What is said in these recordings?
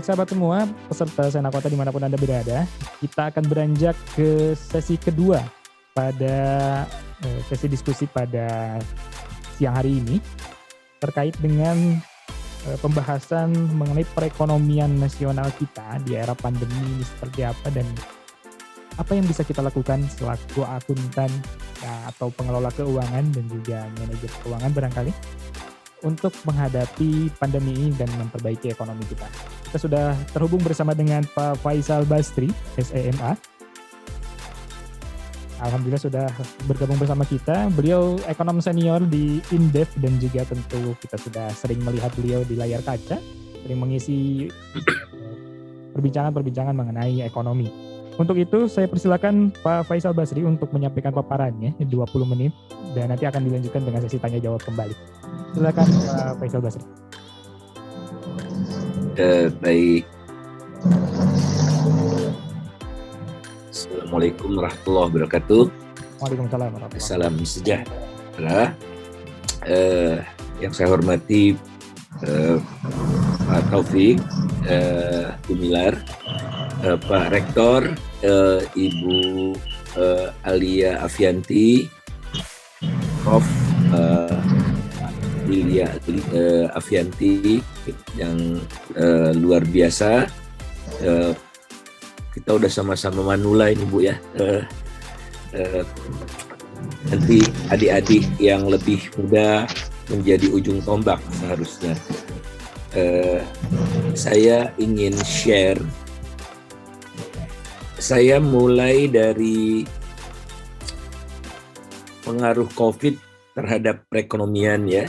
Baik sahabat semua, peserta Senakota dimanapun Anda berada, kita akan beranjak ke sesi kedua pada sesi diskusi pada siang hari ini terkait dengan pembahasan mengenai perekonomian nasional kita di era pandemi ini seperti apa dan apa yang bisa kita lakukan selaku akuntan atau pengelola keuangan dan juga manajer keuangan barangkali untuk menghadapi pandemi ini dan memperbaiki ekonomi kita. Kita sudah terhubung bersama dengan Pak Faisal Basri, SEMA. Alhamdulillah sudah bergabung bersama kita. Beliau ekonom senior di Indef dan juga tentu kita sudah sering melihat beliau di layar kaca, sering mengisi perbincangan-perbincangan mengenai ekonomi. Untuk itu saya persilakan Pak Faisal Basri untuk menyampaikan paparannya 20 menit dan nanti akan dilanjutkan dengan sesi tanya jawab kembali. Silakan Pak Faisal Basri. Baik. Assalamualaikum warahmatullahi wabarakatuh. Waalaikumsalam warahmatullahi wabarakatuh. Salam sejahtera. Yang saya hormati Pak Taufik Gumilar, Pak Rektor, Ibu Alia Afianti, Prof. Lilia Afianti yang luar biasa. Kita udah sama-sama manula ini Bu ya. Nanti adik-adik yang lebih muda menjadi ujung tombak seharusnya. Saya ingin share. Saya mulai dari pengaruh COVID terhadap perekonomian ya.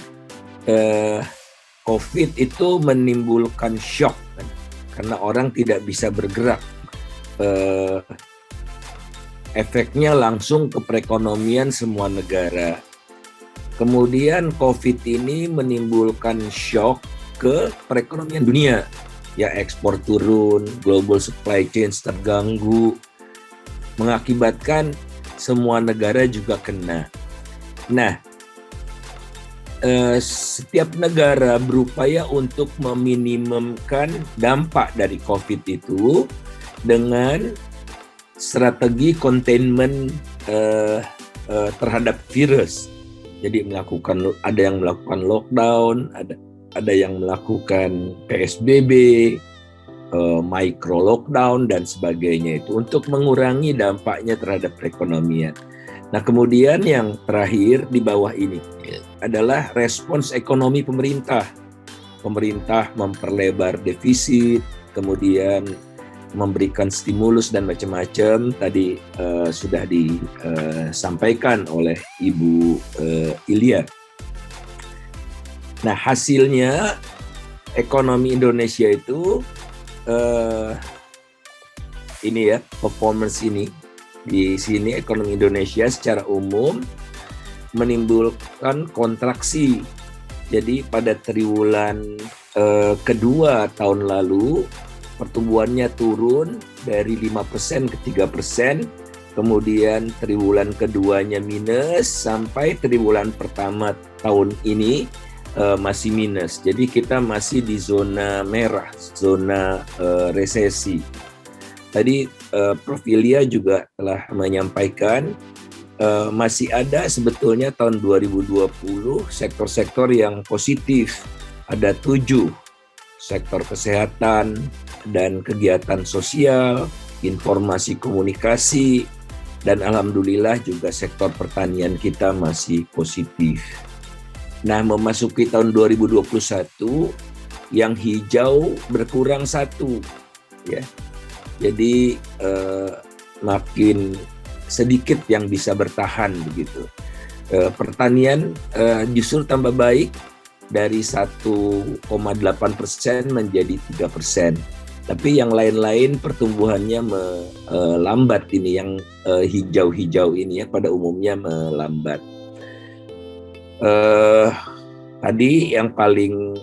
COVID itu menimbulkan shock kan? Karena orang tidak bisa bergerak. Efeknya langsung ke perekonomian semua negara. Kemudian COVID ini menimbulkan shock ke perekonomian dunia. Ya, ekspor turun, global supply chain terganggu, mengakibatkan semua negara juga kena. Nah, setiap negara berupaya untuk meminimumkan dampak dari COVID itu dengan strategi containment terhadap virus. Jadi ada yang melakukan lockdown, ada yang melakukan PSBB, micro lockdown dan sebagainya itu untuk mengurangi dampaknya terhadap perekonomian. Nah, kemudian yang terakhir di bawah ini adalah respons ekonomi pemerintah. Pemerintah memperlebar defisit, kemudian memberikan stimulus dan macam-macam. Tadi sudah disampaikan oleh Ibu Ilia. Nah, hasilnya ekonomi Indonesia itu ini ya, performance ini. Di sini ekonomi Indonesia secara umum menimbulkan kontraksi. Jadi pada triwulan kedua tahun lalu pertumbuhannya turun dari 5% ke 3%, kemudian triwulan keduanya minus sampai triwulan pertama tahun ini masih minus. Jadi kita masih di zona merah, zona resesi. Tadi Prof. Ilia juga telah menyampaikan masih ada sebetulnya tahun 2020 sektor-sektor yang positif. Ada 7, sektor kesehatan dan kegiatan sosial, informasi komunikasi, dan alhamdulillah juga sektor pertanian kita masih positif. Nah, memasuki tahun 2021, yang hijau berkurang 1, ya. Jadi makin sedikit yang bisa bertahan begitu. Pertanian justru tambah baik dari 1,8% menjadi 3%. Tapi yang lain-lain pertumbuhannya melambat ini, yang hijau-hijau ini ya pada umumnya melambat. Tadi yang paling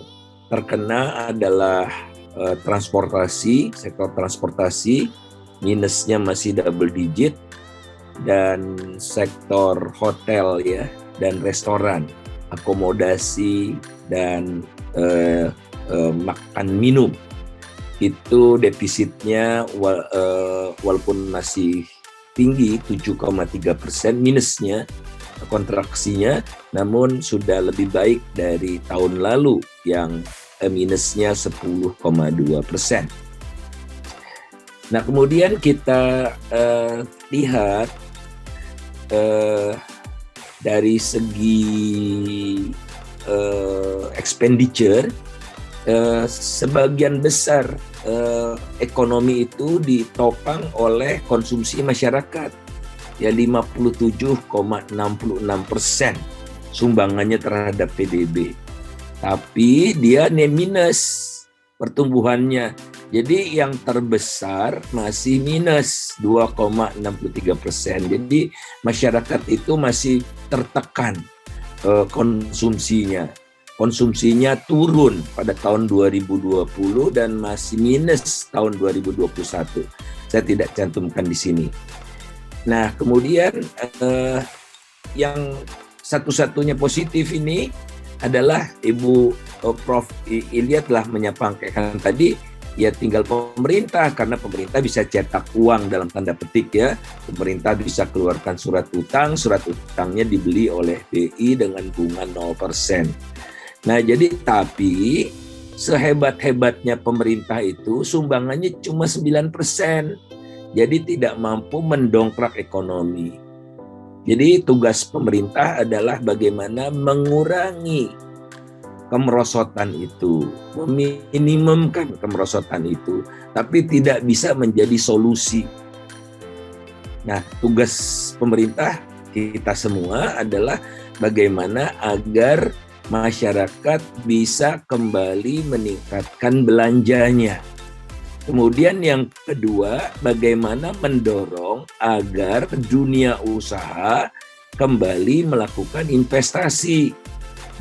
terkena adalah transportasi, sektor transportasi minusnya masih double digit, dan sektor hotel ya dan restoran, akomodasi dan makan minum itu defisitnya walaupun masih tinggi 7,3% minusnya, kontraksinya, namun sudah lebih baik dari tahun lalu yang minusnya 10,2%. Nah, kemudian kita lihat dari segi expenditure, sebagian besar ekonomi itu ditopang oleh konsumsi masyarakat, ya 57,66% sumbangannya terhadap PDB. Tapi dia net minus pertumbuhannya. Jadi yang terbesar masih minus 2,63%. Jadi masyarakat itu masih tertekan konsumsinya. Konsumsinya turun pada tahun 2020 dan masih minus tahun 2021. Saya tidak cantumkan di sini. Nah, kemudian yang satu-satunya positif ini adalah Ibu Prof. Ilya telah menyampaikan tadi, ya tinggal pemerintah, karena pemerintah bisa cetak uang dalam tanda petik ya. Pemerintah bisa keluarkan surat utangnya dibeli oleh BI dengan bunga 0%. Nah, jadi tapi sehebat-hebatnya pemerintah itu sumbangannya cuma 9%. Jadi tidak mampu mendongkrak ekonomi. Jadi tugas pemerintah adalah bagaimana mengurangi kemerosotan itu, meminimumkan kemerosotan itu, tapi tidak bisa menjadi solusi. Nah, tugas pemerintah kita semua adalah bagaimana agar masyarakat bisa kembali meningkatkan belanjanya. Kemudian yang kedua, bagaimana mendorong agar dunia usaha kembali melakukan investasi.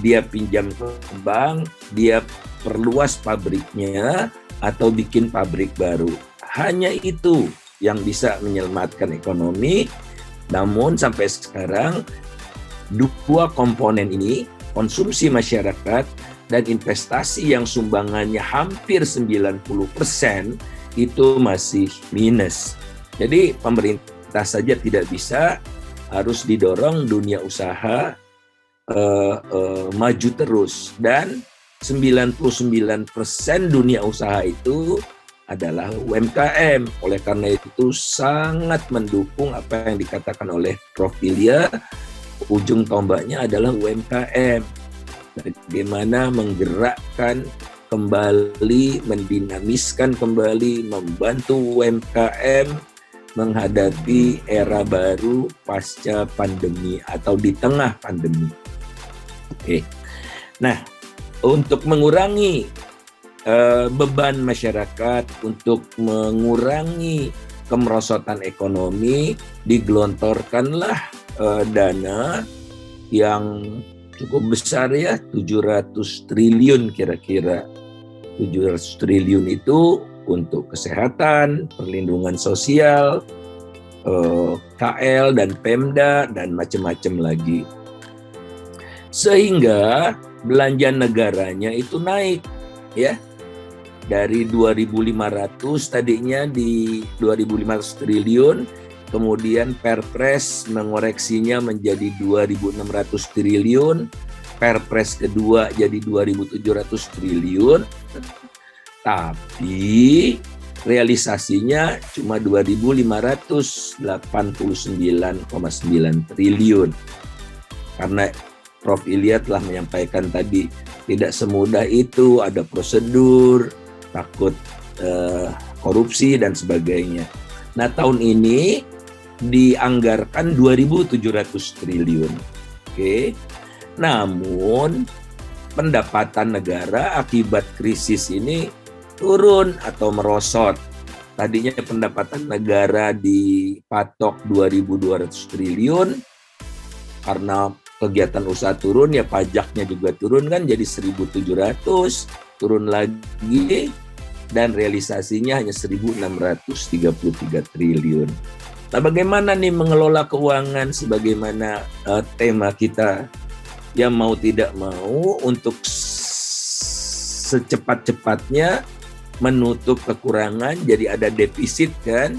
Dia pinjam ke bank, dia perluas pabriknya atau bikin pabrik baru. Hanya itu yang bisa menyelamatkan ekonomi. Namun sampai sekarang dua komponen ini, konsumsi masyarakat dan investasi yang sumbangannya hampir 90% itu masih minus. Jadi pemerintah saja tidak bisa, harus didorong dunia usaha maju terus. Dan 99% dunia usaha itu adalah UMKM. Oleh karena itu sangat mendukung apa yang dikatakan oleh Prof. Ilya, ujung tombaknya adalah UMKM. Bagaimana menggerakkan kembali, mendinamiskan kembali, membantu UMKM menghadapi era baru pasca pandemi atau di tengah pandemi. Oke. Nah, untuk mengurangi beban masyarakat, untuk mengurangi kemerosotan ekonomi, digelontorkanlah dana yang cukup besar ya, 700 triliun kira-kira. 700 triliun itu untuk kesehatan, perlindungan sosial, KL dan Pemda dan macam-macam lagi. Sehingga belanja negaranya itu naik ya. Dari 2.500 tadinya di 2.500 triliun, kemudian Perpres mengoreksinya menjadi 2.600 triliun, Perpres kedua jadi 2.700 triliun, tapi realisasinya cuma 2.589,9 triliun. Karena Prof. Ilya telah menyampaikan tadi, tidak semudah itu, ada prosedur, takut korupsi dan sebagainya. Nah, tahun ini dianggarkan 2.700 triliun. Oke. Namun pendapatan negara akibat krisis ini turun atau merosot. Tadinya pendapatan negara dipatok 2.200 triliun, karena kegiatan usaha turun ya pajaknya juga turun kan, jadi 1.700, turun lagi, dan realisasinya hanya 1.633 triliun. Nah, bagaimana nih mengelola keuangan sebagaimana tema kita, yang mau tidak mau untuk secepat-cepatnya menutup kekurangan, jadi ada defisit kan,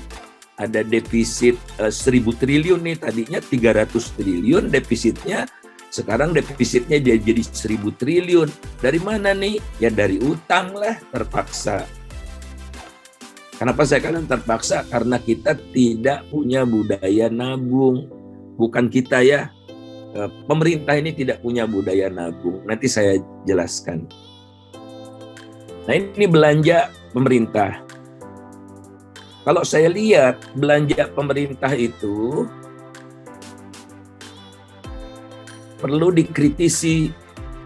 ada defisit 1.000 triliun nih, tadinya 300 triliun defisitnya, sekarang defisitnya jadi 1.000 triliun. Dari mana nih? Ya dari utang lah, terpaksa. Kenapa saya katakan terpaksa? Karena kita tidak punya budaya nabung. Bukan kita ya, pemerintah ini tidak punya budaya nabung. Nanti saya jelaskan. Nah, ini belanja pemerintah. Kalau saya lihat belanja pemerintah itu perlu dikritisi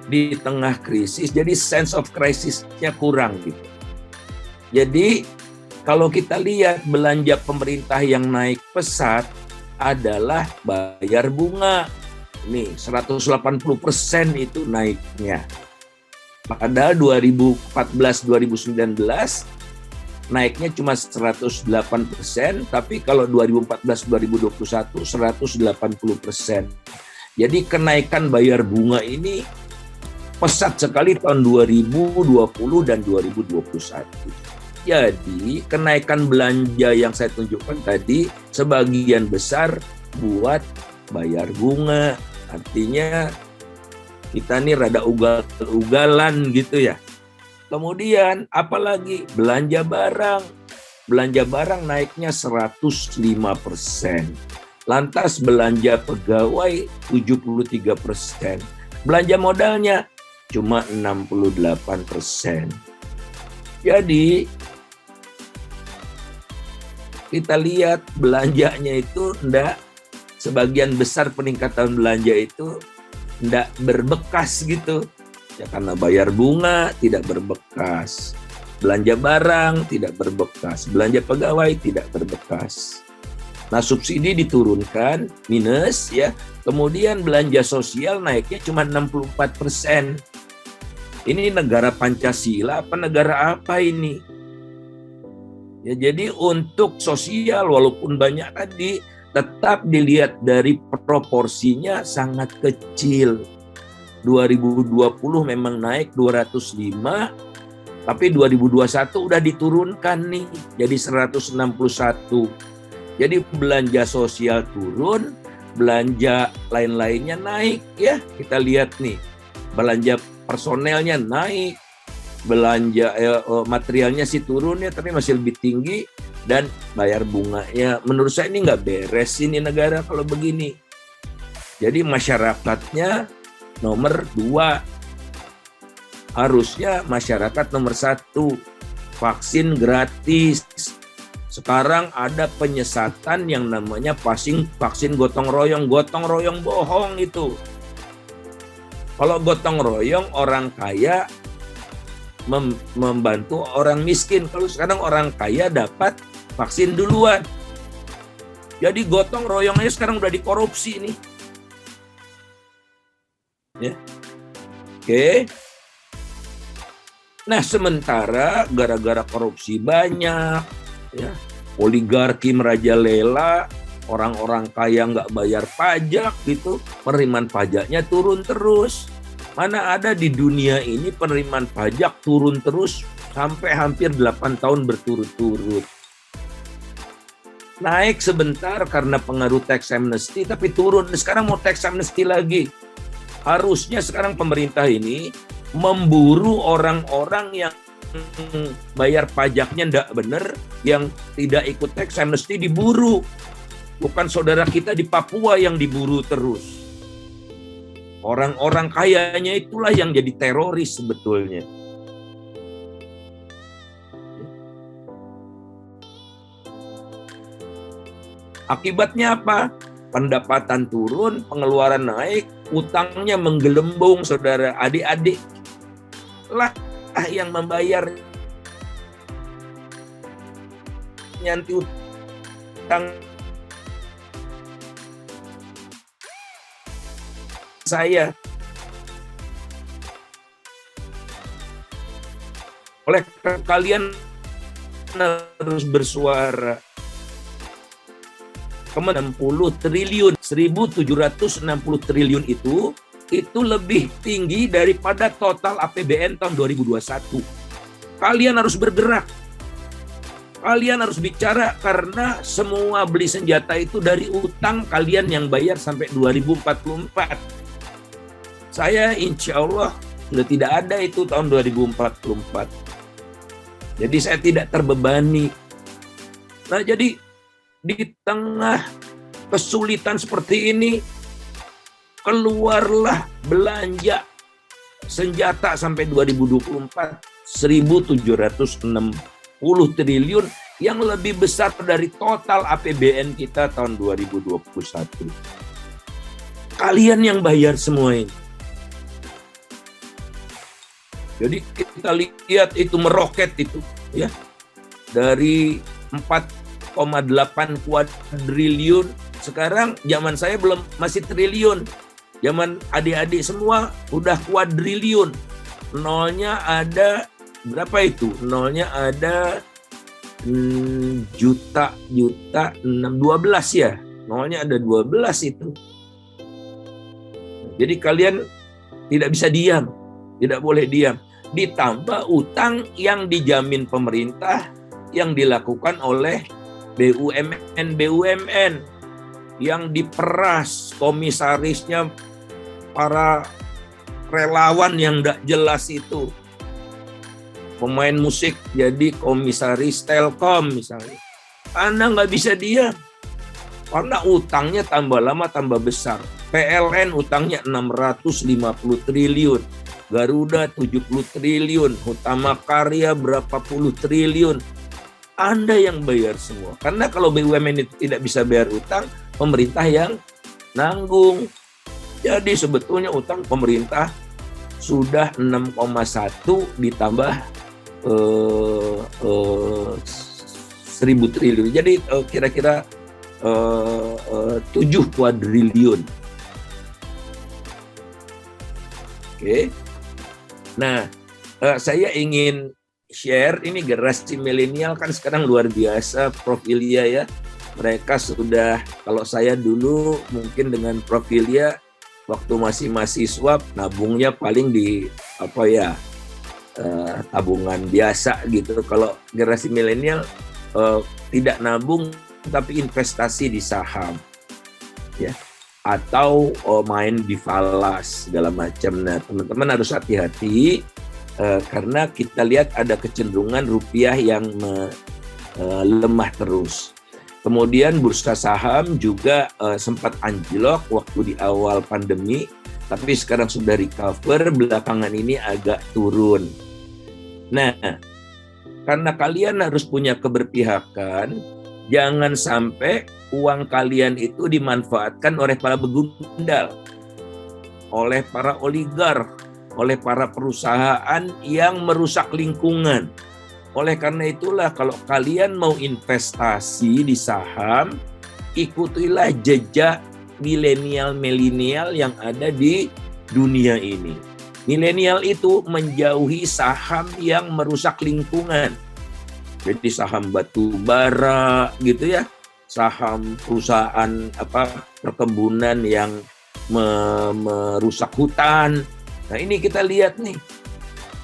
di tengah krisis. Jadi sense of crisis-nya kurang gitu. Jadi kalau kita lihat belanja pemerintah yang naik pesat adalah bayar bunga. Nih 180% itu naiknya. Padahal 2014-2019 naiknya cuma 108%, tapi kalau 2014-2021 180%. Jadi kenaikan bayar bunga ini pesat sekali tahun 2020 dan 2021. Jadi kenaikan belanja yang saya tunjukkan tadi sebagian besar buat bayar bunga. Artinya kita nih rada ugal-ugalan gitu ya. Kemudian apalagi belanja barang. Belanja barang naiknya 105%. Lantas belanja pegawai 73%. Belanja modalnya cuma 68%. Jadi kita lihat belanjanya itu sebagian besar peningkatan belanja itu tidak berbekas gitu ya, karena bayar bunga tidak berbekas, belanja barang tidak berbekas, belanja pegawai tidak berbekas. Nah, subsidi diturunkan minus ya, kemudian belanja sosial naiknya cuma 64%. Ini negara Pancasila apa negara apa ini? Ya, jadi untuk sosial walaupun banyak tadi tetap dilihat dari proporsinya sangat kecil. 2020 memang naik 205, tapi 2021 udah diturunkan nih jadi 161. Jadi belanja sosial turun, belanja lain-lainnya naik ya. Kita lihat nih, belanja personelnya naik, belanja materialnya sih turun ya, tapi masih lebih tinggi. Dan bayar bunganya, menurut saya ini nggak beres ini negara kalau begini. Jadi masyarakatnya nomor 2. Harusnya masyarakat nomor 1. Vaksin gratis. Sekarang ada penyesatan yang namanya vaksin gotong royong. Gotong royong bohong itu. Kalau gotong royong orang kaya membantu orang miskin. Kalau sekarang orang kaya dapat vaksin duluan. Jadi gotong royongnya sekarang udah dikorupsi nih. Ya. Oke. Nah, sementara gara-gara korupsi banyak, ya, oligarki merajalela, orang-orang kaya nggak bayar pajak gitu, penerimaan pajaknya turun terus. Mana ada di dunia ini penerimaan pajak turun terus sampai hampir 8 tahun berturut-turut. Naik sebentar karena pengaruh tax amnesty, tapi turun. Sekarang mau tax amnesty lagi. Harusnya sekarang pemerintah ini memburu orang-orang yang bayar pajaknya tidak benar, yang tidak ikut tax amnesty diburu. Bukan saudara kita di Papua yang diburu terus. Orang-orang kayanya itulah yang jadi teroris sebetulnya. Akibatnya apa? Pendapatan turun, pengeluaran naik, utangnya menggelembung, saudara. Adik-adik lah yang membayar nyanti utang saya. Oleh kalian harus bersuara. 60 triliun, 1.760 triliun itu lebih tinggi daripada total APBN tahun 2021. Kalian harus bergerak. Kalian harus bicara karena semua beli senjata itu dari utang kalian yang bayar sampai 2044. Saya insya Allah sudah tidak ada itu tahun 2044. Jadi saya tidak terbebani. Nah, jadi di tengah kesulitan seperti ini, keluarlah belanja senjata sampai 2024 1.760 triliun yang lebih besar dari total APBN kita tahun 2021. Kalian yang bayar semua ini. Jadi kita lihat itu meroket itu ya. Dari 4,8 kuadriliun, sekarang zaman saya masih triliun. Zaman adik-adik semua udah kuadriliun. Nolnya ada berapa itu? Nolnya ada juta 12 ya. Nolnya ada 12 itu. Jadi kalian tidak bisa diam, tidak boleh diam. Ditambah utang yang dijamin pemerintah yang dilakukan oleh BUMN yang diperas komisarisnya para relawan yang tidak jelas itu. Pemain musik jadi komisaris Telkom misalnya. Anda nggak bisa diam. Karena utangnya tambah lama tambah besar. PLN utangnya 650 triliun. Garuda 70 triliun. Hutama Karya berapa puluh triliun. Anda yang bayar semua. Karena kalau BUMN itu tidak bisa bayar utang, pemerintah yang nanggung. Jadi sebetulnya utang pemerintah sudah 6,1 ditambah 1.000 triliun. Jadi kira-kira 7 kuadriliun. Oke. Nah, saya ingin share ini generasi milenial kan sekarang luar biasa, Prof Ilya ya. Mereka sudah, kalau saya dulu mungkin dengan Prof Ilya waktu masih mahasiswa nabungnya paling di tabungan biasa gitu. Kalau generasi milenial tidak nabung tapi investasi di saham ya, atau main di falas segala macam. Nah, teman-teman harus hati-hati karena kita lihat ada kecenderungan rupiah yang lemah terus. Kemudian bursa saham juga sempat anjlok waktu di awal pandemi, tapi sekarang sudah recover, belakangan ini agak turun. Nah, karena kalian harus punya keberpihakan, jangan sampai uang kalian itu dimanfaatkan oleh para begundal, oleh para oligark, oleh para perusahaan yang merusak lingkungan. Oleh karena itulah kalau kalian mau investasi di saham, ikutilah jejak milenial yang ada di dunia ini. Milenial itu menjauhi saham yang merusak lingkungan. Jadi saham batu bara gitu ya, saham perusahaan perkebunan yang merusak hutan. Nah, ini kita lihat nih,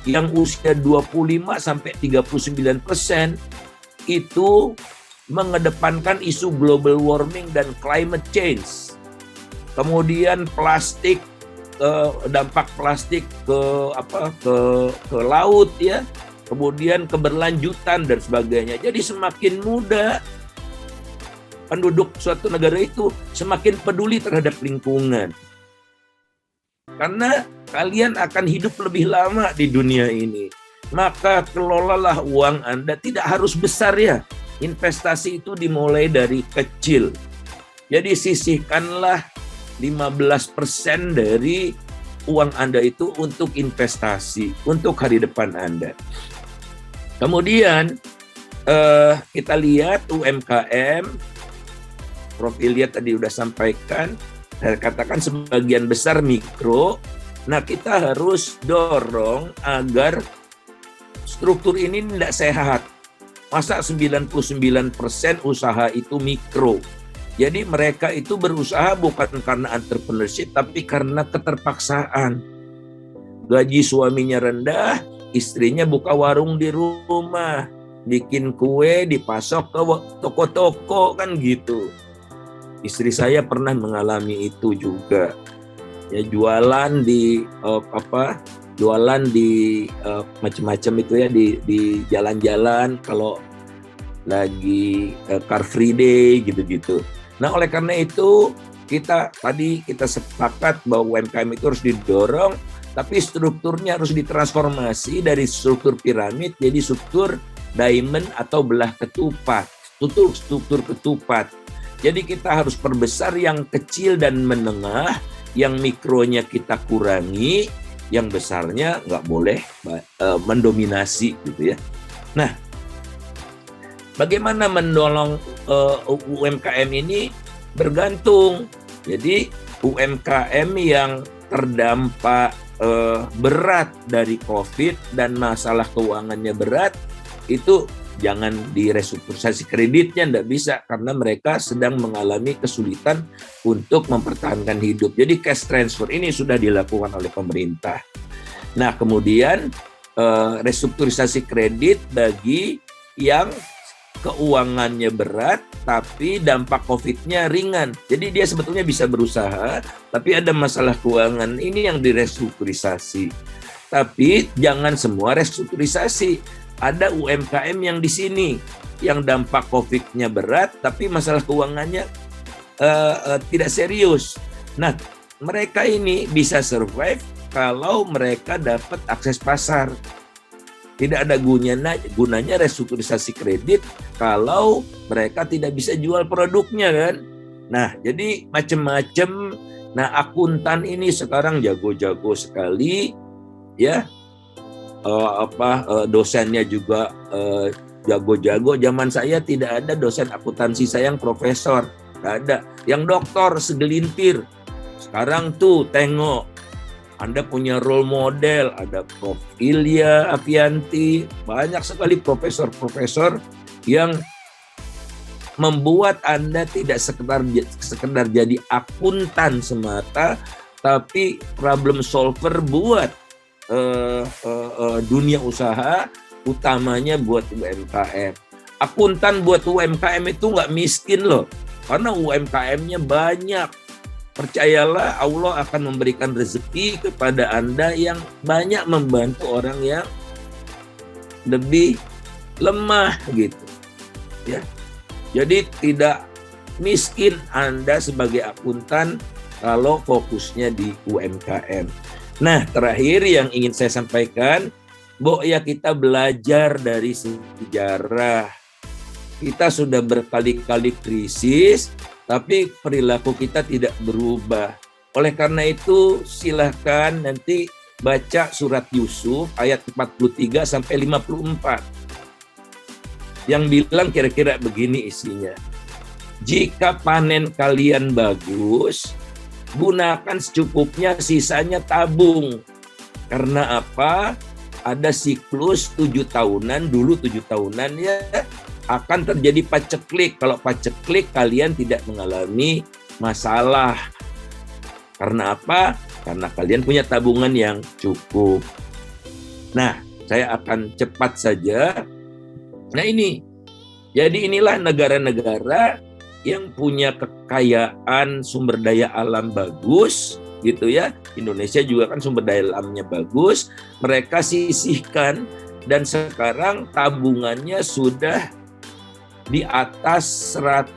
yang usia 25 sampai 39% itu mengedepankan isu global warming dan climate change. Kemudian plastik, dampak plastik ke laut ya, kemudian keberlanjutan dan sebagainya. Jadi semakin muda penduduk suatu negara itu semakin peduli terhadap lingkungan. Karena kalian akan hidup lebih lama di dunia ini. Maka kelolalah uang Anda, tidak harus besar ya. Investasi itu dimulai dari kecil. Jadi sisihkanlah 15% dari uang Anda itu untuk investasi, untuk hari depan Anda. Kemudian kita lihat UMKM, Prof Ilya tadi udah sampaikan, saya katakan sebagian besar mikro. Nah, kita harus dorong agar struktur ini tidak sehat. Masa 99% usaha itu mikro. Jadi mereka itu berusaha bukan karena entrepreneurship, tapi karena keterpaksaan. Gaji suaminya rendah, istrinya buka warung di rumah, bikin kue, dipasok ke toko-toko kan gitu. Istri saya pernah mengalami itu juga. Ya, jualan di macam-macam itu ya, di jalan-jalan kalau lagi Car Free Day gitu-gitu. Nah, oleh karena itu kita sepakat bahwa UMKM itu harus didorong, tapi strukturnya harus ditransformasi dari struktur piramid jadi struktur diamond atau belah ketupat, struktur ketupat. Jadi kita harus perbesar yang kecil dan menengah, yang mikronya kita kurangi, yang besarnya nggak boleh mendominasi gitu ya. Nah, bagaimana mendorong UMKM ini bergantung. Jadi UMKM yang terdampak berat dari COVID dan masalah keuangannya berat, itu jangan direstrukturisasi kreditnya, enggak bisa, karena mereka sedang mengalami kesulitan untuk mempertahankan hidup. Jadi cash transfer ini sudah dilakukan oleh pemerintah. Nah, kemudian restrukturisasi kredit bagi yang keuangannya berat tapi dampak COVID-nya ringan. Jadi dia sebetulnya bisa berusaha, tapi ada masalah keuangan, ini yang direstrukturisasi. Tapi jangan semua restrukturisasi. Ada UMKM yang di sini yang dampak COVID-nya berat, tapi masalah keuangannya tidak serius. Nah, mereka ini bisa survive kalau mereka dapat akses pasar. Tidak ada gunanya restrukturisasi kredit kalau mereka tidak bisa jual produknya kan. Nah, jadi macam-macam. Nah, akuntan ini sekarang jago-jago sekali ya. Dosennya juga jago-jago. Zaman saya tidak ada dosen akuntansi saya yang profesor, nggak ada. Yang doktor segelintir. Sekarang tuh tengok, Anda punya role model, ada Prof. Ilya Afianti, banyak sekali profesor-profesor yang membuat Anda tidak sekedar jadi akuntan semata, tapi problem solver buat dunia usaha, utamanya buat UMKM. Akuntan buat UMKM itu nggak miskin loh, karena UMKM-nya banyak. Percayalah, Allah akan memberikan rezeki kepada Anda yang banyak membantu orang yang lebih lemah gitu. Ya. Jadi tidak miskin Anda sebagai akuntan kalau fokusnya di UMKM. Nah, terakhir yang ingin saya sampaikan, ya kita belajar dari sejarah. Kita sudah berkali-kali krisis, tapi perilaku kita tidak berubah. Oleh karena itu, silahkan nanti baca surat Yusuf ayat 43 sampai 54. Yang bilang kira-kira begini isinya. Jika panen kalian bagus, gunakan secukupnya, sisanya tabung. Karena apa? Ada siklus 7 tahunan, dulu 7 tahunan ya, akan terjadi paceklik. Kalau paceklik kalian tidak mengalami masalah. Karena apa? Karena kalian punya tabungan yang cukup. Nah, saya akan cepat saja. Nah ini, jadi inilah negara-negara yang punya kekayaan sumber daya alam bagus, gitu ya. Indonesia juga kan sumber daya alamnya bagus. Mereka sisihkan dan sekarang tabungannya sudah di atas 100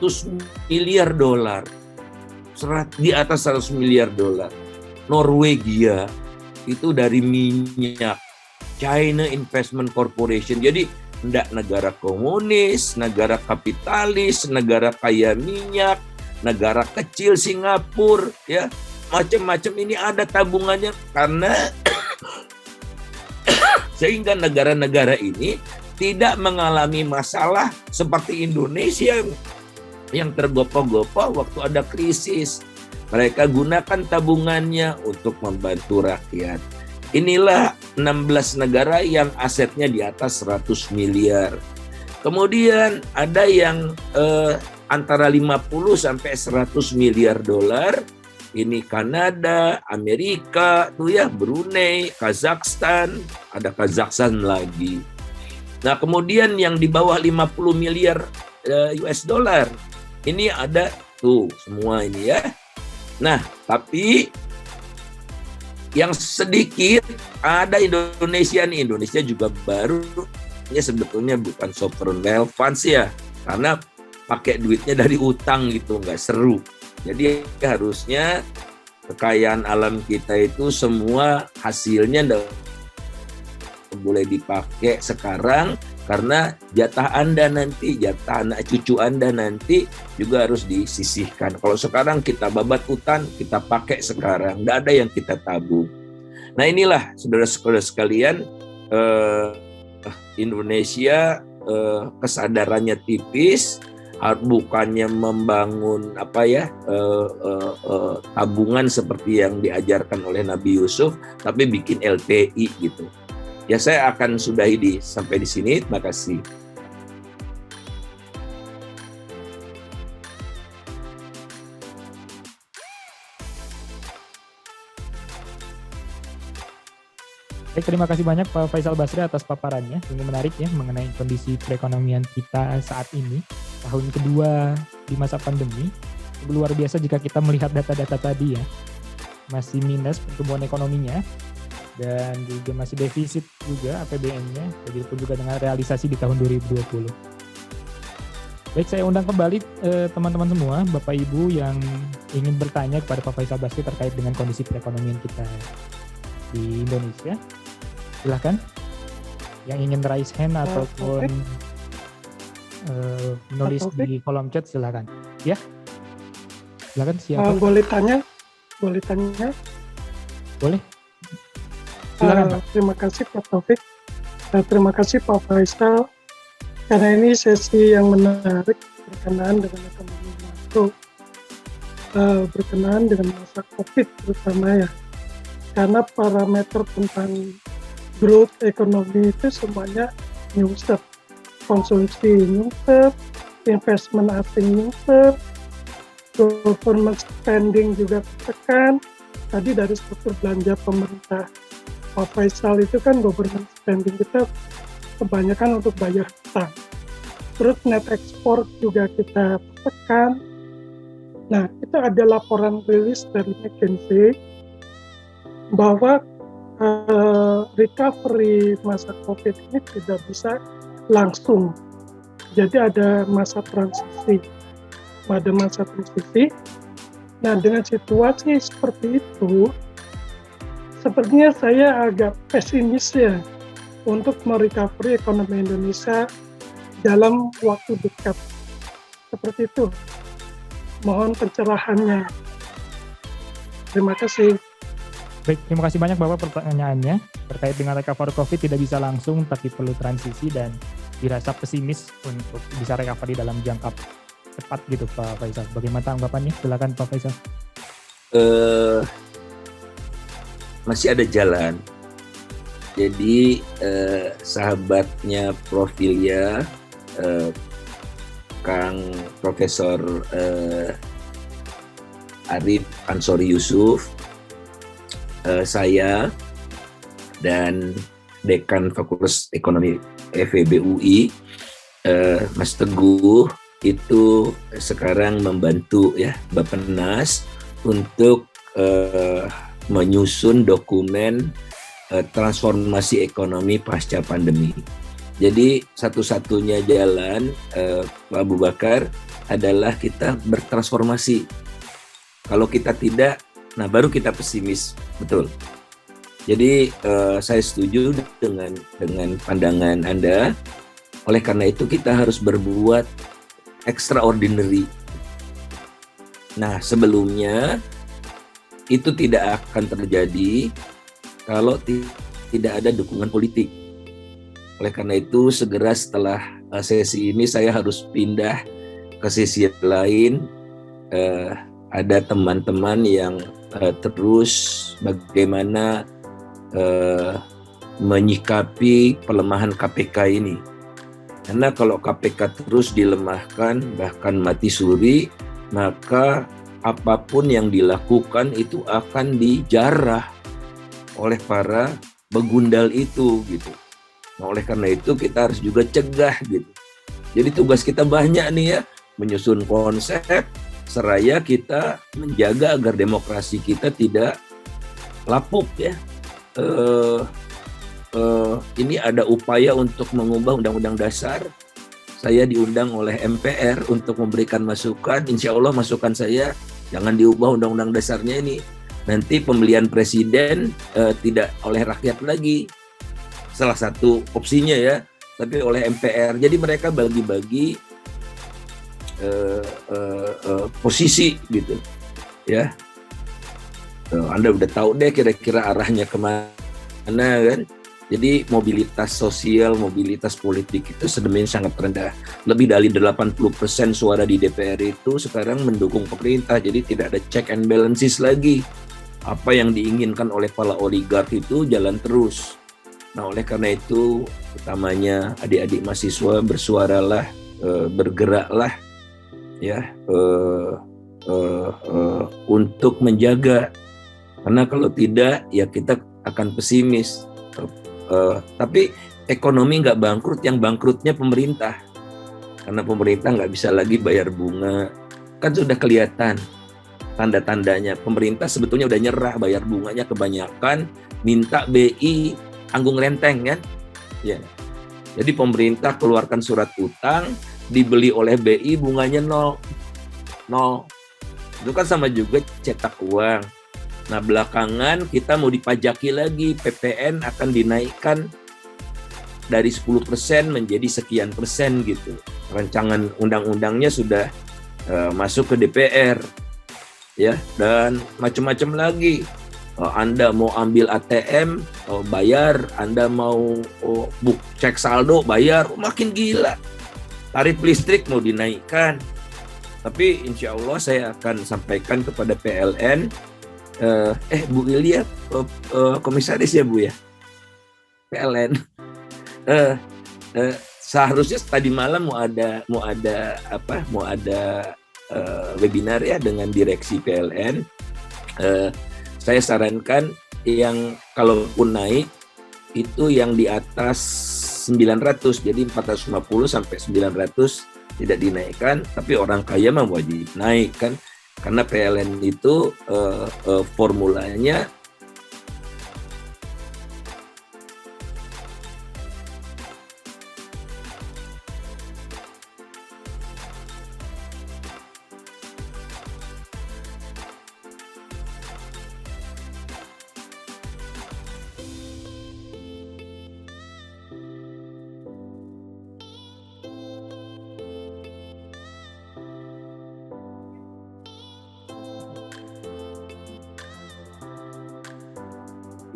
miliar dolar. Di atas 100 miliar dolar. Norwegia itu dari minyak. China Investment Corporation. Jadi tidak negara komunis, negara kapitalis, negara kaya minyak, negara kecil Singapura, ya macam-macam ini ada tabungannya karena sehingga negara-negara ini tidak mengalami masalah seperti Indonesia yang tergopoh-gopoh waktu ada krisis. Mereka gunakan tabungannya untuk membantu rakyat. Inilah 16 negara yang asetnya di atas 100 miliar. Kemudian ada yang antara 50 sampai 100 miliar dolar ini Kanada, Amerika, tuh ya, Brunei, Kazakhstan, ada Kazakhstan lagi. Nah, kemudian yang di bawah 50 miliar US dollar, ini ada tuh semua ini ya. Nah, tapi yang sedikit ada Indonesia nih. Indonesia juga baru, ini sebetulnya bukan sovereign wealth funds ya, karena pakai duitnya dari utang gitu, nggak seru. Jadi harusnya kekayaan alam kita itu semua hasilnya boleh dipakai sekarang, karena jatah Anda nanti, jatah anak cucu Anda nanti juga harus disisihkan. Kalau sekarang kita babat hutan, kita pakai sekarang, nggak ada yang kita tabung. Nah inilah saudara-saudara sekalian, Indonesia kesadarannya tipis, bukannya membangun tabungan seperti yang diajarkan oleh Nabi Yusuf, tapi bikin LPI gitu. Ya, saya akan sudahi sampai di sini. Terima kasih. Baik, terima kasih banyak Pak Faisal Basri atas paparannya. Ini menarik ya mengenai kondisi perekonomian kita saat ini, tahun kedua di masa pandemi. Luar biasa jika kita melihat data-data tadi ya. Masih minus pertumbuhan ekonominya, dan juga masih defisit juga APBN-nya, begitupun juga dengan realisasi di tahun 2020. Baik, saya undang kembali teman-teman semua, Bapak Ibu yang ingin bertanya kepada Pak Faisal Basri terkait dengan kondisi perekonomian kita di Indonesia. Silahkan, yang ingin raise hand ataupun menulis di kolom chat silahkan. Ya, silahkan siapa? Boleh tanya? Boleh. Silakan, terima kasih Pak Taufik. Terima kasih Pak Faisal. Karena ini sesi yang menarik berkenaan dengan ekonomi makro, berkenaan dengan masa COVID terutama ya. Karena parameter tentang growth ekonomi itu semuanya nyungsep. Konsumsi nyungsep, investment asing nyungsep, government spending juga tertekan. Tadi dari struktur belanja pemerintah Pak Faisal itu kan government spending kita kebanyakan untuk bayar hutang. Terus net export juga kita tekan. Nah, itu ada laporan rilis dari McKinsey bahwa recovery masa COVID ini tidak bisa langsung. Jadi ada masa transisi. Nah, dengan situasi seperti itu, sepertinya saya agak pesimis ya untuk merecovery ekonomi Indonesia dalam waktu dekat. Seperti itu. Mohon pencerahannya. Terima kasih. Baik, terima kasih banyak Bapak pertanyaannya. Terkait dengan recovery COVID tidak bisa langsung, tapi perlu transisi dan dirasa pesimis untuk bisa recovery dalam jangka cepat gitu Pak Faisal. Bagaimana tanggapannya? Silakan Pak Faisal. Masih ada jalan. Jadi sahabatnya Profilia, Kang Profesor Arif Ansori Yusuf, saya dan Dekan Fakultas Ekonomi FEB UI, Mas Teguh, itu sekarang membantu ya Bappenas untuk menyusun dokumen transformasi ekonomi pasca pandemi. Jadi satu-satunya jalan Pak Abu Bakar adalah kita bertransformasi. Kalau kita tidak, nah baru kita pesimis, betul. Jadi saya setuju dengan pandangan Anda. Oleh karena itu kita harus berbuat extraordinary. Nah sebelumnya itu tidak akan terjadi kalau tidak ada dukungan politik. Oleh karena itu segera setelah sesi ini saya harus pindah ke sesi lain. Ada teman-teman yang terus bagaimana menyikapi pelemahan KPK ini. Karena kalau KPK terus dilemahkan bahkan mati suri, maka apapun yang dilakukan itu akan dijarah oleh para begundal itu gitu. Nah, oleh karena itu kita harus juga cegah gitu. Jadi tugas kita banyak nih ya, menyusun konsep seraya kita menjaga agar demokrasi kita tidak lapuk ya. Ini ada upaya untuk mengubah Undang-Undang Dasar. Saya diundang oleh MPR untuk memberikan masukan. Insya Allah masukan saya jangan diubah Undang-Undang Dasarnya ini. Nanti pemilihan presiden tidak oleh rakyat lagi. Salah satu opsinya ya, tapi oleh MPR. Jadi mereka bagi-bagi posisi gitu, ya. Anda udah tahu deh kira-kira arahnya kemana kan. Jadi mobilitas sosial, mobilitas politik itu sedemikian sangat rendah. Lebih dari 80% suara di DPR itu sekarang mendukung pemerintah. Jadi tidak ada check and balances lagi. Apa yang diinginkan oleh para oligark itu jalan terus. Nah, oleh karena itu, utamanya adik-adik mahasiswa bersuaralah, bergeraklah, ya, untuk menjaga. Karena kalau tidak, ya kita akan pesimis. Tapi ekonomi nggak bangkrut, yang bangkrutnya pemerintah. Karena pemerintah nggak bisa lagi bayar bunga. Kan sudah kelihatan tanda-tandanya. Pemerintah sebetulnya udah nyerah, bayar bunganya kebanyakan, minta BI tanggung renteng kan. Ya. Jadi pemerintah keluarkan surat utang, dibeli oleh BI bunganya 0. Itu kan sama juga cetak uang. Nah, belakangan kita mau dipajaki lagi, PPN akan dinaikkan dari 10% menjadi sekian persen gitu. Rancangan undang-undangnya sudah masuk ke DPR, ya, dan macam-macam lagi. Anda mau ambil ATM, bayar. Anda mau cek saldo, bayar. Makin gila. Tarif listrik mau dinaikkan. Tapi insya Allah saya akan sampaikan kepada PLN. Bu Ilya, komisaris ya Bu ya, PLN. Seharusnya tadi malam mau ada webinar ya dengan direksi PLN. Saya sarankan yang kalaupun naik itu yang di atas 900, jadi 450 sampai 900 tidak dinaikkan, tapi orang kaya mah wajib naik kan. Karena PLN itu formulanya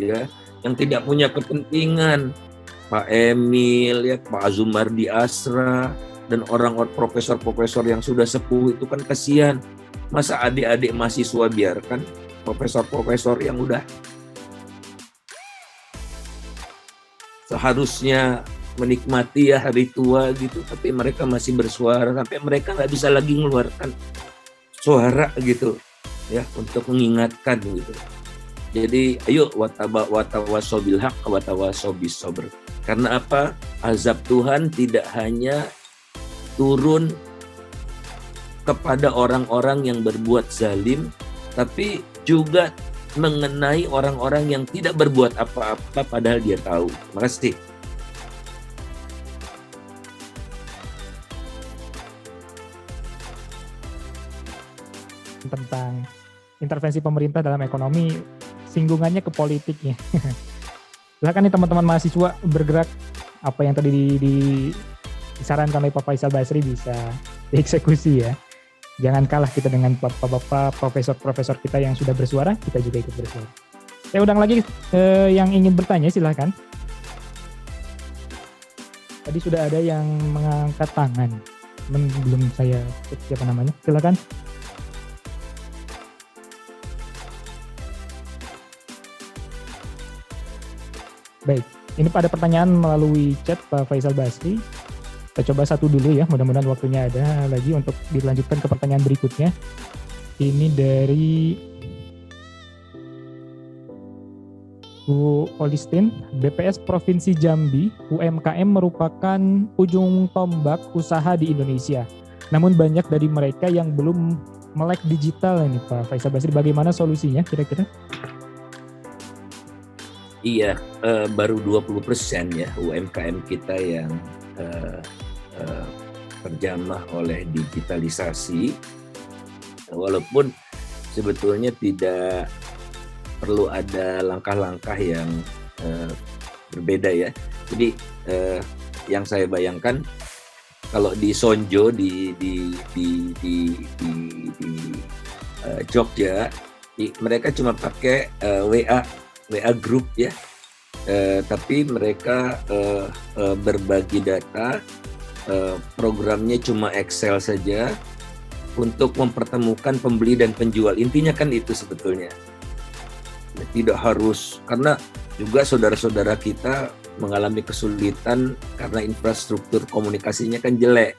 ya, yang tidak punya kepentingan, Pak Emil, ya, Pak Azumardi Asra, dan orang-orang profesor-profesor yang sudah sepuh itu kan kasihan. Masa adik-adik mahasiswa biarkan profesor-profesor yang udah seharusnya menikmati ya hari tua gitu, tapi mereka masih bersuara sampai mereka nggak bisa lagi mengeluarkan suara gitu, ya, untuk mengingatkan gitu. Jadi ayo watawasau bil haq watawasau bis sabr. Karena apa? Azab Tuhan tidak hanya turun kepada orang-orang yang berbuat zalim, tapi juga mengenai orang-orang yang tidak berbuat apa-apa padahal dia tahu. Terima kasih. Tentang intervensi pemerintah dalam ekonomi, singgungannya ke politiknya. Silakan nih teman-teman mahasiswa bergerak, apa yang tadi disarankan oleh Pak Faisal Basri bisa dieksekusi ya. Jangan kalah kita dengan bapak-bapak profesor-profesor kita yang sudah bersuara, kita juga ikut bersuara. Saya undang lagi yang ingin bertanya, silakan. Tadi sudah ada yang mengangkat tangan, belum saya cek siapa namanya, silakan. Baik, ini pada pertanyaan melalui chat Pak Faisal Basri. Kita coba satu dulu ya, mudah-mudahan waktunya ada lagi untuk dilanjutkan ke pertanyaan berikutnya. Ini dari Bu Olistin, BPS Provinsi Jambi, UMKM merupakan ujung tombak usaha di Indonesia. Namun banyak dari mereka yang belum melek digital ini Pak Faisal Basri. Bagaimana solusinya kira-kira? Iya, baru 20% ya UMKM kita yang terjamah oleh digitalisasi. Walaupun sebetulnya tidak perlu ada langkah-langkah yang berbeda ya. Jadi yang saya bayangkan kalau di Sonjo di Jogja, mereka cuma pakai WA group ya, tapi mereka berbagi data, programnya cuma Excel saja untuk mempertemukan pembeli dan penjual. Intinya kan itu sebetulnya. Tidak harus, karena juga saudara-saudara kita mengalami kesulitan karena infrastruktur komunikasinya kan jelek.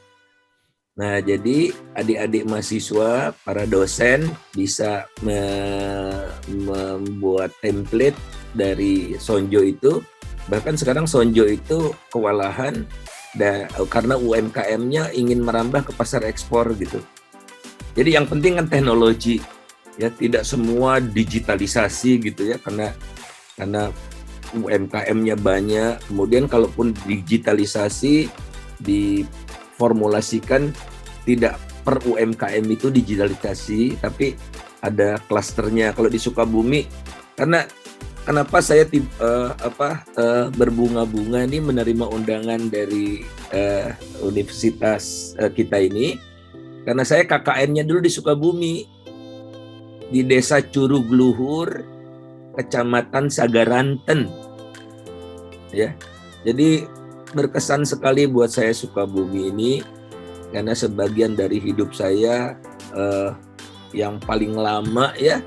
Nah, jadi adik-adik mahasiswa, para dosen bisa membuat template dari Sonjo itu. Bahkan sekarang Sonjo itu kewalahan karena UMKM-nya ingin merambah ke pasar ekspor gitu. Jadi yang penting kan teknologi, ya tidak semua digitalisasi gitu ya, karena UMKM-nya banyak. Kemudian kalaupun digitalisasi diformulasikan tidak per UMKM itu digitalisasi, tapi ada klasternya. Kalau di Sukabumi, karena kenapa saya berbunga-bunga ini menerima undangan dari universitas kita ini, karena saya KKN-nya dulu di Sukabumi, di Desa Curug Luhur, Kecamatan Sagaranten, ya. Jadi berkesan sekali buat saya Sukabumi ini, karena sebagian dari hidup saya yang paling lama ya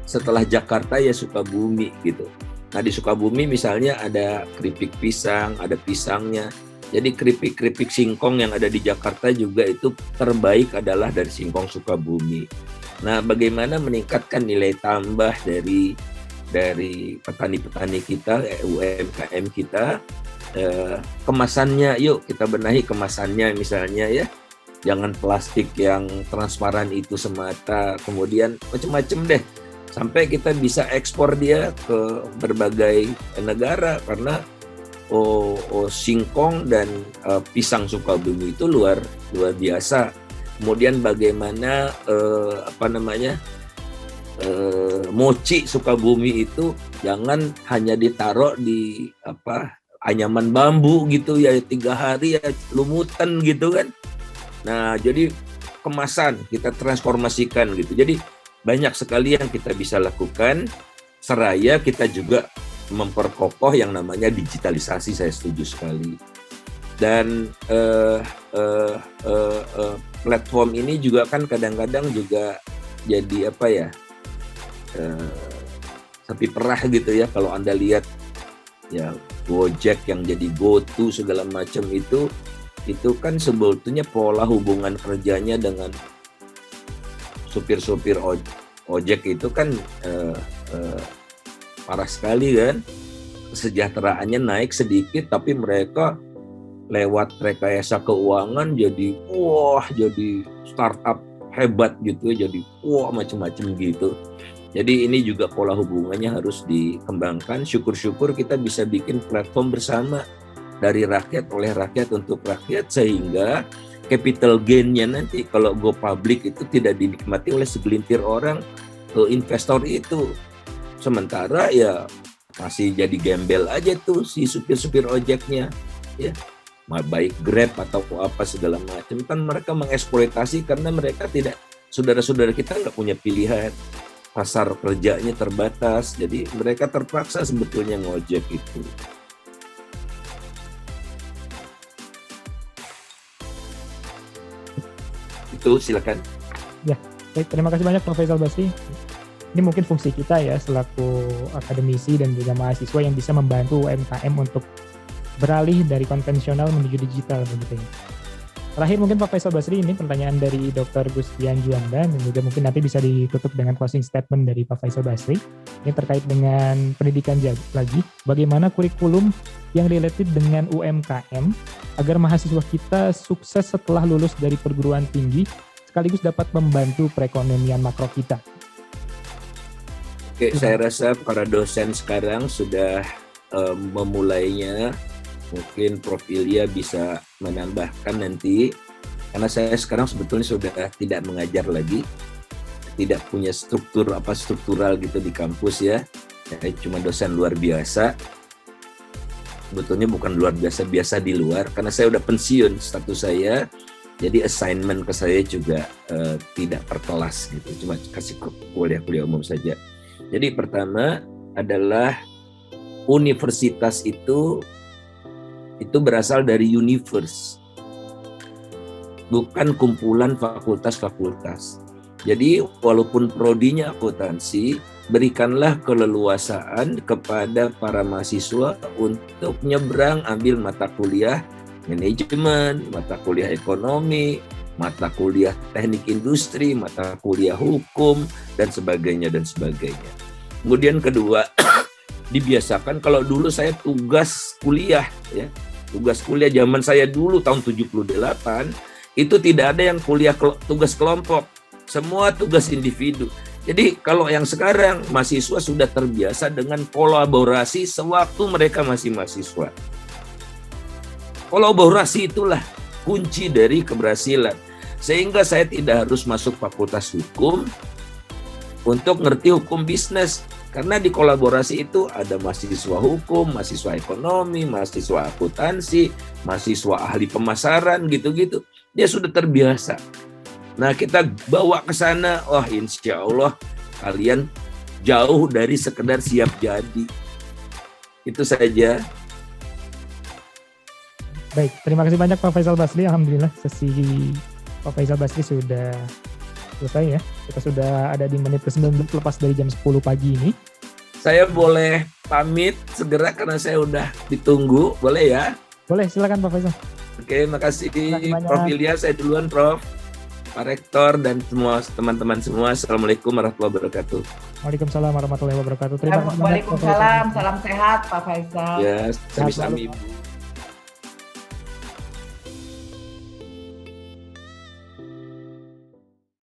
setelah Jakarta ya Sukabumi gitu. Nah di Sukabumi misalnya ada keripik pisang, ada pisangnya. Jadi keripik singkong yang ada di Jakarta juga itu terbaik adalah dari singkong Sukabumi. Nah bagaimana meningkatkan nilai tambah dari petani-petani kita, UMKM kita, kemasannya, yuk kita benahi kemasannya misalnya ya. Jangan plastik yang transparan itu semata, kemudian macam-macam deh. Sampai kita bisa ekspor dia ke berbagai negara, karena singkong dan pisang Sukabumi itu luar biasa. Kemudian bagaimana mochi Sukabumi itu jangan hanya ditaruh di anyaman bambu gitu ya 3 hari ya lumutan gitu kan. Nah, jadi kemasan kita transformasikan gitu. Jadi banyak sekali yang kita bisa lakukan, seraya kita juga memperkokoh yang namanya digitalisasi. Saya setuju sekali. Dan platform ini juga kan kadang-kadang juga jadi sapi perah gitu ya. Kalau Anda lihat ya Gojek yang jadi GoTo segala macam itu kan sebetulnya pola hubungan kerjanya dengan supir-supir ojek itu kan parah sekali kan. Kesejahteraannya naik sedikit, tapi mereka lewat rekayasa keuangan jadi startup hebat gitu ya, jadi macam-macam gitu. Jadi ini juga pola hubungannya harus dikembangkan. Syukur-syukur kita bisa bikin platform bersama dari rakyat, oleh rakyat, untuk rakyat, sehingga capital gain-nya nanti kalau go public itu tidak dinikmati oleh segelintir orang investor itu. Sementara ya masih jadi gembel aja tuh si supir-supir ojeknya ya. Baik Grab atau apa segala macam, kan mereka mengeksploitasi karena mereka tidak, saudara-saudara kita nggak punya pilihan, pasar kerjanya terbatas, jadi mereka terpaksa sebetulnya ngojek itu. Itu silakan. Ya, baik, terima kasih banyak Pak Faisal Basri. Ini mungkin fungsi kita ya selaku akademisi dan juga mahasiswa yang bisa membantu UMKM untuk beralih dari konvensional menuju digital begitu ya. Terakhir mungkin Pak Faisal Basri, ini pertanyaan dari Dr. Gustian Juanda, dan juga mungkin nanti bisa ditutup dengan closing statement dari Pak Faisal Basri. Ini terkait dengan pendidikan lagi, bagaimana kurikulum yang related dengan UMKM agar mahasiswa kita sukses setelah lulus dari perguruan tinggi sekaligus dapat membantu perekonomian makro kita. Oke, saya rasa para dosen sekarang sudah memulainya. Mungkin Prof. Ilya bisa menambahkan nanti, karena saya sekarang sebetulnya sudah tidak mengajar lagi, tidak punya struktural gitu di kampus ya. Saya cuma dosen luar biasa. Sebetulnya bukan luar biasa, biasa di luar, karena saya udah pensiun status saya. Jadi assignment ke saya juga tidak per kelas gitu, cuma kasih kuliah-kuliah umum saja. Jadi pertama adalah universitas itu berasal dari universe, bukan kumpulan fakultas-fakultas. Jadi walaupun prodinya akuntansi, berikanlah keleluasaan kepada para mahasiswa untuk nyebrang ambil mata kuliah manajemen, mata kuliah ekonomi, mata kuliah teknik industri, mata kuliah hukum, dan sebagainya, dan sebagainya. Kemudian kedua, dibiasakan, kalau dulu saya tugas kuliah, ya, tugas kuliah zaman saya dulu tahun 78, itu tidak ada yang kuliah tugas kelompok, semua tugas individu. Jadi kalau yang sekarang, mahasiswa sudah terbiasa dengan kolaborasi sewaktu mereka masih mahasiswa. Kolaborasi itulah kunci dari keberhasilan. Sehingga saya tidak harus masuk fakultas hukum untuk ngerti hukum bisnis. Karena di kolaborasi itu ada mahasiswa hukum, mahasiswa ekonomi, mahasiswa akuntansi, mahasiswa ahli pemasaran, gitu-gitu. Dia sudah terbiasa. Nah, kita bawa ke sana, wah insya Allah kalian jauh dari sekedar siap jadi. Itu saja. Baik, terima kasih banyak Pak Faisal Basri. Alhamdulillah sesi Pak Faisal Basri sudah selesai ya. Kita sudah ada di menit ke-19 lepas dari jam 10 pagi ini. Saya boleh pamit segera karena saya udah ditunggu, boleh ya? Boleh, silakan Pak Faisal. Oke, makasih Prof. Ilya, saya duluan Prof. Pak Rektor dan semua teman-teman semua. Assalamualaikum warahmatullahi wabarakatuh. Waalaikumsalam warahmatullahi wabarakatuh. Terima kasih banyak. Waalaikumsalam, salam sehat Pak Faisal. Ya, sami-sami.